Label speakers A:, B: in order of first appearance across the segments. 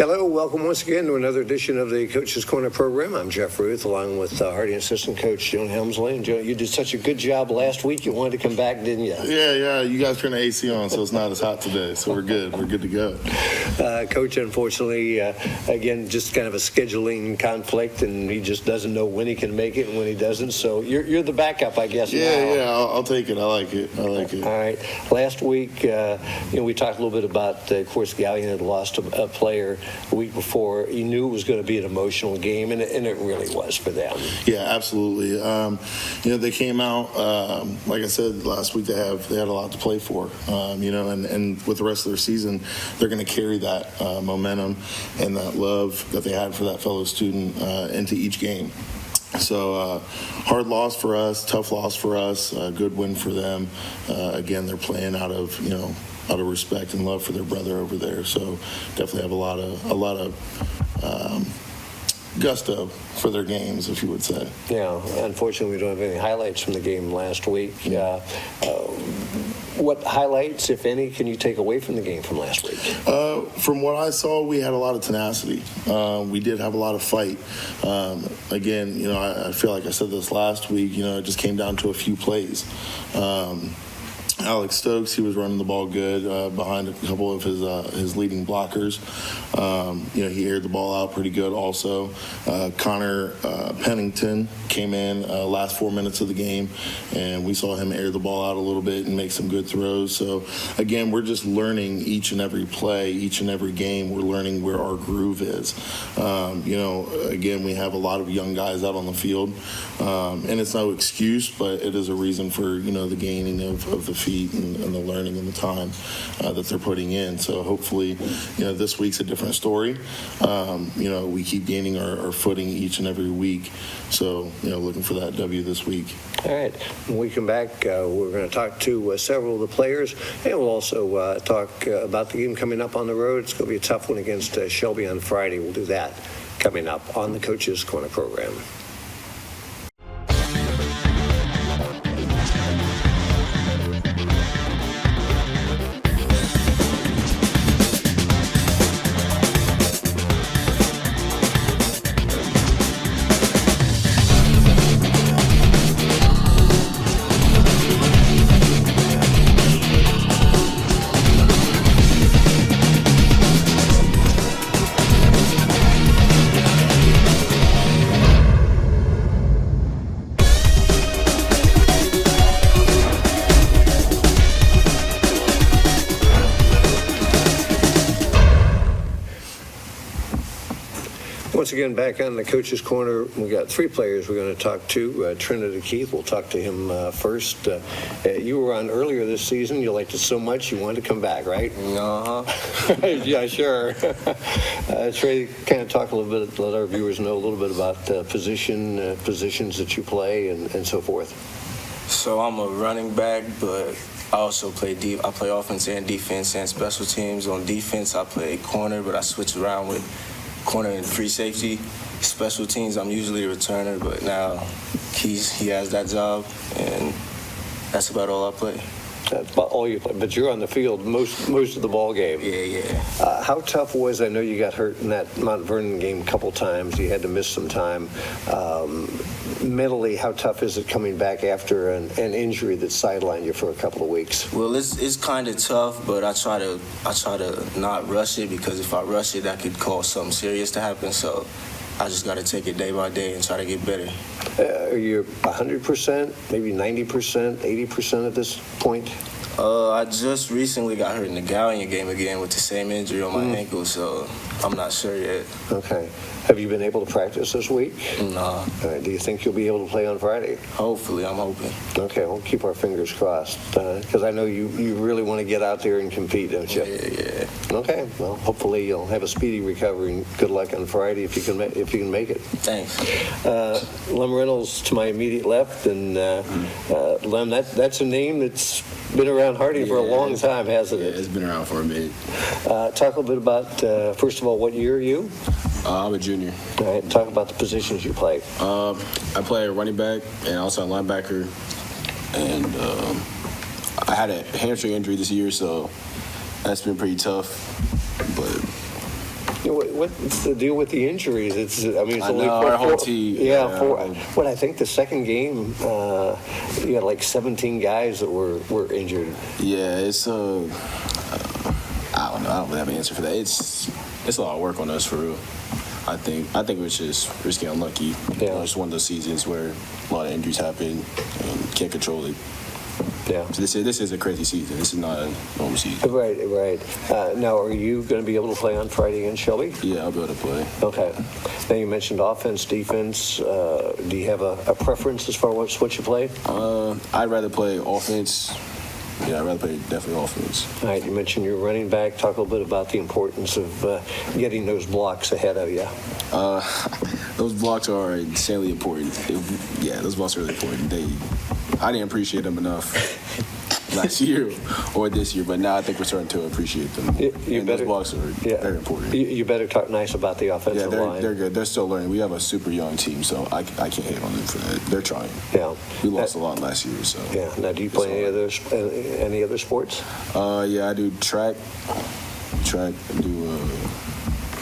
A: Hello, welcome once again to another edition of the Coach's Corner program. I'm Jeff Ruth, along with Hardy assistant coach Joan Helmsley. And Joan, you did such a good job last week. You wanted to come back, didn't you?
B: Yeah. You guys turned the AC on, so it's not as hot today. So we're good. We're good to go.
A: Coach, unfortunately, again, just kind of a scheduling conflict, and he just doesn't know when he can make it and when he doesn't. So you're the backup, I guess.
B: Yeah. I'll take it. I like it.
A: All right. Last week, we talked a little bit about, of course, Gallion had lost a player the week before. He knew it was going to be an emotional game, and it really was for them.
B: Yeah, absolutely. They came out, like I said last week, they had a lot to play for. And with the rest of their season, they're going to carry that momentum and that love that they had for that fellow student into each game. So hard loss for us, tough loss for us, good win for them. Again, they're playing out of respect and love for their brother over there. So definitely have a lot of gusto for their games, if you would say.
A: Yeah, unfortunately, we don't have any highlights from the game last week. What highlights, if any, can you take away from the game from last week?
B: From what I saw, we had a lot of tenacity. We did have a lot of fight. Again, I feel like I said this last week, it just came down to a few plays. Alex Stokes, he was running the ball good behind a couple of his leading blockers. He aired the ball out pretty good also. Connor Pennington came in last 4 minutes of the game, and we saw him air the ball out a little bit and make some good throws. So, again, we're just learning each and every play, each and every game. We're learning where our groove is. Again, we have a lot of young guys out on the field, and it's no excuse, but it is a reason for, the gaining of the feet and the learning and the time that they're putting in. So hopefully, this week's a different story. We keep gaining our footing each and every week. So, looking for that W this week.
A: All right. When we come back, we're going to talk to several of the players, and we'll also talk about the game coming up on the road. It's going to be a tough one against Shelby on Friday. We'll do that coming up on the Coach's Corner program. Once again, back on the Coach's Corner, we got three players we're going to talk to. Trinity Keith, we'll talk to him first. You were on earlier this season. You liked it so much you wanted to come back, right?
C: Uh-huh.
A: Yeah, sure. Trey, kind of talk a little bit, let our viewers know a little bit about positions that you play and so forth.
C: So I'm a running back, but I also play deep. I play offense and defense and special teams. On defense, I play corner, but I switch around with corner and free safety. Special teams, I'm usually a returner, but now he has that job, and that's about all I play.
A: That's about all you play, but you're on the field most of the ball game.
C: Yeah.
A: How tough was, I know you got hurt in that Mount Vernon game a couple times. You had to miss some time. Mentally, how tough is it coming back after an injury that sidelined you for a couple of weeks?
C: Well, it's kind of tough, but I try to not rush it, because if I rush it, that could cause something serious to happen. So I just got to take it day by day and try to get better.
A: Are you 100%, maybe 90%, 80% at this point?
C: I just recently got hurt in the Gallion game again with the same injury on my ankle, so I'm not sure yet.
A: Okay. Have you been able to practice this week?
C: No.
A: All right. Do you think you'll be able to play on Friday?
C: Hopefully, I'm hoping.
A: Okay, we'll keep our fingers crossed, because I know you really want to get out there and compete, don't you?
C: Yeah.
A: Okay, well, hopefully you'll have a speedy recovery, and good luck on Friday if you can make it.
C: Thanks.
A: Lem Reynolds to my immediate left, and Lem, that's a name that's been around Hardy for a long time, hasn't it?
D: Yeah, it's been around for a minute.
A: Talk a little bit about, first of all, what year are you?
D: I'm a junior.
A: All right, talk about the positions you play.
D: I play running back and also a linebacker. And I had a hamstring injury this year, so that's been pretty tough. But
A: What's the deal with the injuries? It's
D: I
A: only
D: know, our whole team.
A: Yeah, four. What I think the second game, you had like 17 guys that were injured.
D: Yeah, it's I don't know. I don't really have an answer for that. It's a lot of work on us for real. I think it was just risky unlucky.
A: Yeah.
D: You know, it's one of those seasons where a lot of injuries happen and can't control it.
A: Yeah.
D: So this is a crazy season. This is not a normal season.
A: Right. Now, are you going to be able to play on Friday against Shelby?
D: Yeah, I'll be able to play.
A: Okay. Now, you mentioned offense, defense. Do you have a preference as far as what you play?
D: I'd rather play offense. Yeah, I'd rather play definitely offense.
A: All right, you mentioned your running back. Talk a little bit about the importance of getting those blocks ahead of you.
D: Those blocks are insanely important. Those blocks are really important. I didn't appreciate them enough last year or this year, but now I think we're starting to appreciate them. Those blocks are very important.
A: You better talk nice about the offensive line.
D: They're good. They're still learning. We have a super young team, so I can't hate on them for that. They're trying.
A: Yeah.
D: We lost a lot last year, so.
A: Yeah. Now, do you play any other sports?
D: Yeah, I do track. I do,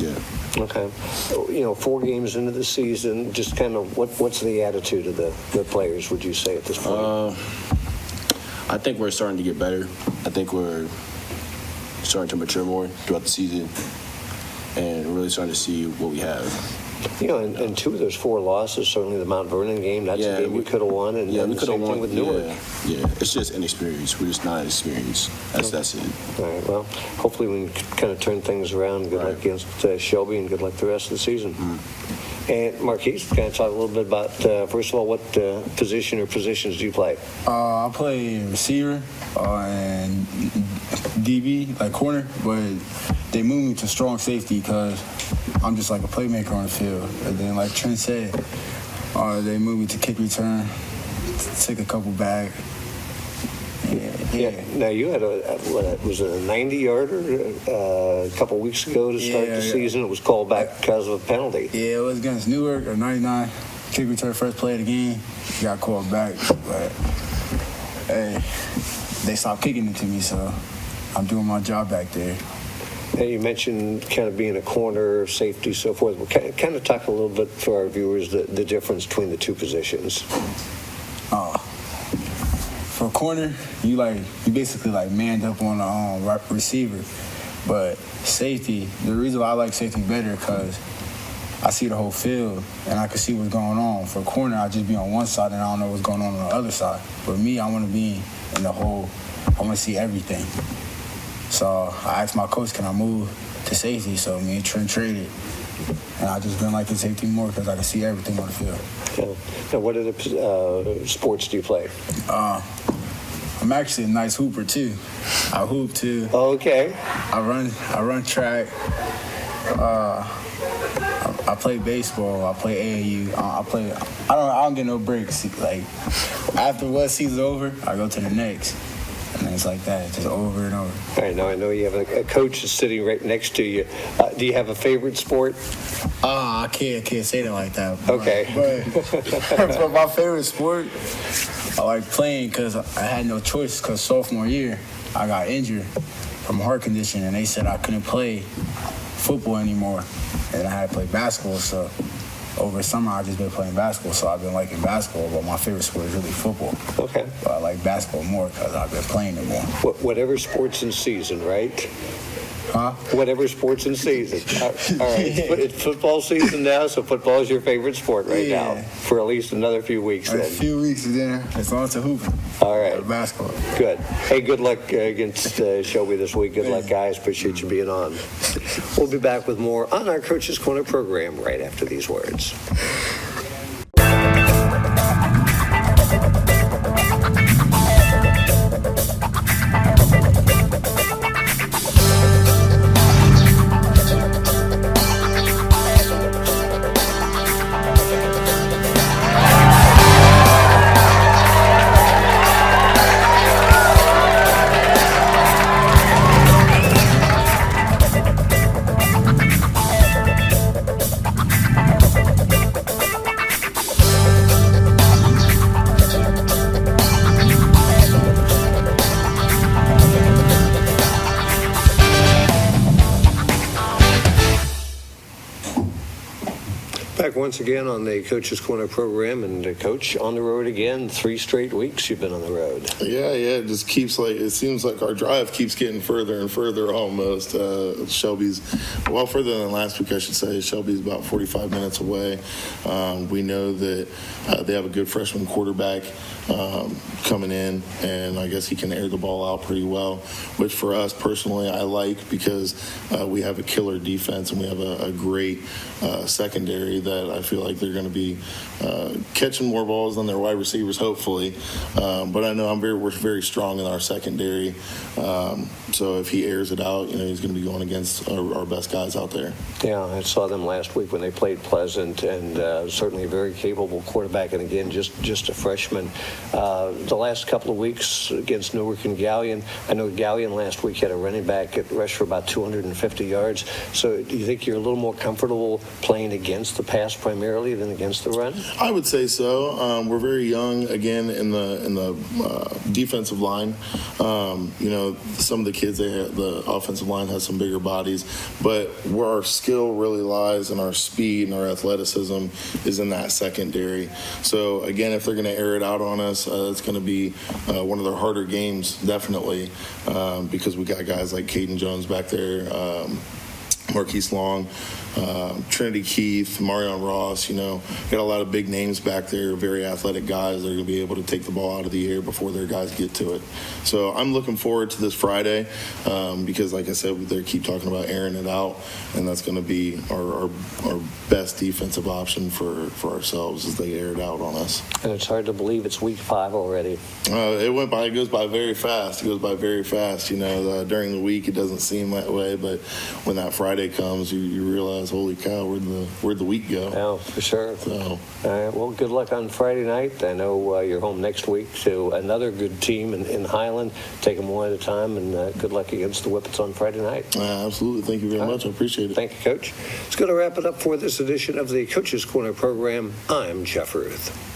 D: yeah.
A: Okay. 4 games into the season, just kind of what's the attitude of the players, would you say, at this point?
D: I think we're starting to get better. I think we're starting to mature more throughout the season and really starting to see what we have.
A: And 2 of those 4 losses, certainly the Mount Vernon game, that's a game we could have won. And
D: we could have won
A: with Newark.
D: Yeah, it's just inexperience. We're just not experienced. That's it.
A: All right, well, hopefully we can kind of turn things around. Good luck against Shelby and good luck the rest of the season. Mm-hmm. And Marquise, can I talk a little bit about, first of all, what position or positions do you play?
E: I play receiver and DB, like corner, but they moved me to strong safety because I'm just like a playmaker on the field. And then, like Trent said, they moved me to kick return, take a couple back. Yeah.
A: Now, you had was it a 90-yarder a couple weeks ago to start the season? It was called back because of a penalty.
E: Yeah, it was against Newark, or 99. Kick return, first play of the game. Got called back, but hey, they stopped kicking it to me, so I'm doing my job back there.
A: And you mentioned kind of being a corner, safety, so forth. Well, kind of talk a little bit for our viewers the difference between the 2 positions.
E: For a corner, you basically manned up on the receiver. But safety, the reason why I like safety better because I see the whole field and I can see what's going on. For a corner, I just be on one side and I don't know what's going on the other side. For me, I want to be in the whole. I want to see everything. So I asked my coach, can I move to safety? So me and Trent traded. And I just been liking safety more because I can see everything on the field.
A: Okay. Now, what other sports do you play?
E: I'm actually a nice hooper too. I hoop too.
A: Okay.
E: I run track. I play baseball. I play AAU. I don't get no breaks. Like after one season's over, I go to the next. And it's like that, just over and over.
A: All right, now I know you have a coach that's sitting right next to you. Do you have a favorite sport?
E: I can't say that like that.
A: Okay.
E: But my favorite sport, I like playing because I had no choice because sophomore year, I got injured from a heart condition, and they said I couldn't play football anymore, and I had to play basketball, so over summer, I've just been playing basketball, so I've been liking basketball, but my favorite sport is really football.
A: Okay.
E: But I like basketball more because I've been playing it more.
A: Whatever sports in season, right?
E: Huh?
A: Whatever sports in season. All right. It's football season now, so football is your favorite sport right now for at least another few weeks
E: A
A: then.
E: few weeks, and then it's on to hooping.
A: All right.
E: Basketball.
A: Good. Hey, good luck against Shelby this week. Good luck, guys. Appreciate you being on. We'll be back with more on our Coach's Corner program right after these words. Back once again on the Coach's Corner program, and Coach, on the road again, 3 straight weeks you've been on the road.
B: Yeah, it just keeps it seems like our drive keeps getting further and further almost. Shelby's, well, further than last week, I should say. Shelby's about 45 minutes away. We know that they have a good freshman quarterback coming in, and I guess he can air the ball out pretty well, which for us personally I like, because we have a killer defense and we have a great secondary that I feel like they're going to be catching more balls than their wide receivers, hopefully. But I know we're very strong in our secondary. So if he airs it out, he's going to be going against our best guys out there.
A: Yeah, I saw them last week when they played Pleasant, and certainly a very capable quarterback, and again, just a freshman. The last couple of weeks against Newark and Gallion, I know Gallion last week had a running back that rushed for about 250 yards. So do you think you're a little more comfortable playing against the pass primarily than against the run?
B: I would say so. We're very young again in the defensive line. Some of the kids, the offensive line has some bigger bodies, but where our skill really lies and our speed and our athleticism is in that secondary. So again, if they're going to air it out on us, it's going to be one of their harder games, definitely, because we got guys like Caden Jones back there, Marquise Long, Trinity Keith, Marion Ross, got a lot of big names back there, very athletic guys that are going to be able to take the ball out of the air before their guys get to it. So I'm looking forward to this Friday because, like I said, they keep talking about airing it out, and that's going to be our best defensive option for ourselves as they air it out on us.
A: And it's hard to believe it's week 5 already.
B: It goes by very fast. During the week, it doesn't seem that way, but when that Friday comes, you realize, holy cow, where'd the week go?
A: Yeah, for sure.
B: So,
A: all right, well, good luck on Friday night. I know you're home next week to another good team in Highland. Take them one at a time, and good luck against the Whippets on Friday night.
B: absolutely. Thank you very much. I appreciate it.
A: Thank you, Coach. It's going to wrap it up for this edition of the Coach's Corner program. I'm Jeff Ruth.